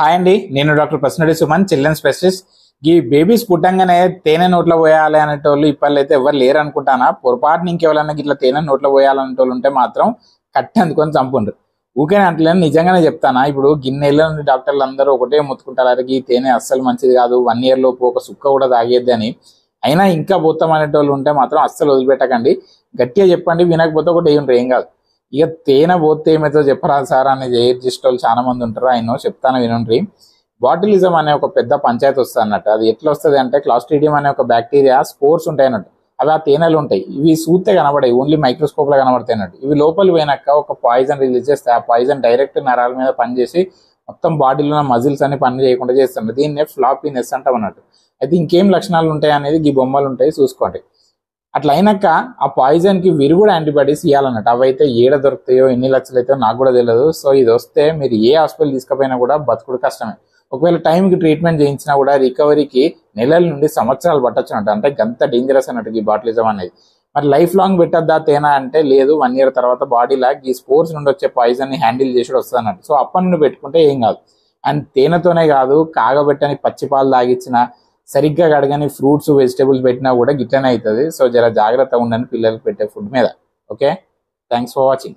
Hi అండి, నేను doctor ప్రసన్నడి Suman, children specialist. ఈ బేబీస్ పుట్టంగానే తేనె నోట్లో పోయాలి అనేటోళ్ళు ఇప్పట్లో ఎవరు లేరు అనుకుంటానా. పొరపాటున ఇంకెవరన్నా ఇట్లా తేనె నోట్లో పోయాలనేటోళ్ళు ఉంటే మాత్రం కట్టి అందుకొని చంపుండ్రు. ఊకే అంటలేను, నిజంగానే చెప్తానా. ఇప్పుడు గిన్నెల నుండి డాక్టర్లు అందరూ ఒకటే మొత్తుకుంటారు, అరే ఈ తేనె అస్సలు మంచిది కాదు, 1 year లోపు ఒక సుక్క కూడా తాగేద్ది అని. అయినా ఇంకా పోతాం అనేటోళ్ళు ఉంటే మాత్రం అస్సలు వదిలిపెట్టకండి. గట్టిగా చెప్పండి, వినకపోతే ఒకటి ఏం కాదు. ఇక తేనె పోతే ఏమైతే చెప్పరా సార్ అనేది ఎయిర్జిస్ట్ వాళ్ళు చాలా మంది ఉంటారు. ఆయన చెప్తాను వినండి. బాటిలిజం అనే ఒక పెద్ద పంచాయతీ వస్తుంది అన్నట్టు. అది ఎట్లా వస్తుంది అంటే, క్లాస్ట్రీడియం అనే ఒక బ్యాక్టీరియా స్పోర్స్ ఉంటాయి అన్నట్టు. అవి ఆ తేనెలు ఉంటాయి. ఇవి చూస్తే కనబడాయి, ఓన్లీ మైక్రోస్కోప్ లో కనబడతాయి అన్నట్టు. ఇవి లోపలి పోయినాక ఒక పాయిజన్ రిలీజ్ చేస్తాయి. ఆ పాయిజన్ డైరెక్ట్ నరాల మీద పనిచేసి మొత్తం బాడీలో ఉన్న మజిల్స్ అన్ని పని చేయకుండా చేస్తుంది. దీన్నే ఫ్లాపీనెస్ అంటాం అన్నట్టు. అయితే ఇంకేం లక్షణాలు ఉంటాయి అనేది ఈ బొమ్మలు ఉంటాయి, చూసుకోండి. అట్లా అయినాక ఆ పాయిజన్ కి విరుగుడు యాంటీబాడీస్ ఇవ్వాలన్నట్టు. అవైతే ఏడ దొరుకుతాయో, ఎన్ని లక్షలు అయితే నాకు కూడా తెలియదు. సో ఇది వస్తే మీరు ఏ హాస్పిటల్ తీసుకుపోయినా కూడా బతుకుడు కష్టమే. ఒకవేళ టైంకి ట్రీట్మెంట్ చేయించినా కూడా రికవరీకి నెలల నుండి సంవత్సరాలు పట్టొచ్చు అన్నట్టు. అంటే గంత డేంజరస్ అన్నట్టు ఈ బాటిలిజం అనేది. మరి లైఫ్ లాంగ్ పెట్టద్దా తేనా అంటే లేదు, 1 year తర్వాత బాడీలా ఈ స్పోర్స్ నుండి వచ్చే పాయిజన్ ని హ్యాండిల్ చేసి వస్తుంది అన్నట్టు. సో అప్పటి నుండి పెట్టుకుంటే ఏం కాదు. అండ్ తేనెతోనే కాదు, కాగబెట్టని పచ్చిపాలు తాగిచ్చిన, సరిగ్గా కడగని ఫ్రూట్స్ వెజిటేబుల్స్ పెట్టినా కూడా గిట్లనే అవుతుంది. సో జర జాగ్రత్తగా ఉండండి పిల్లలకి పెట్టే ఫుడ్ మీద. Okay, thanks for watching.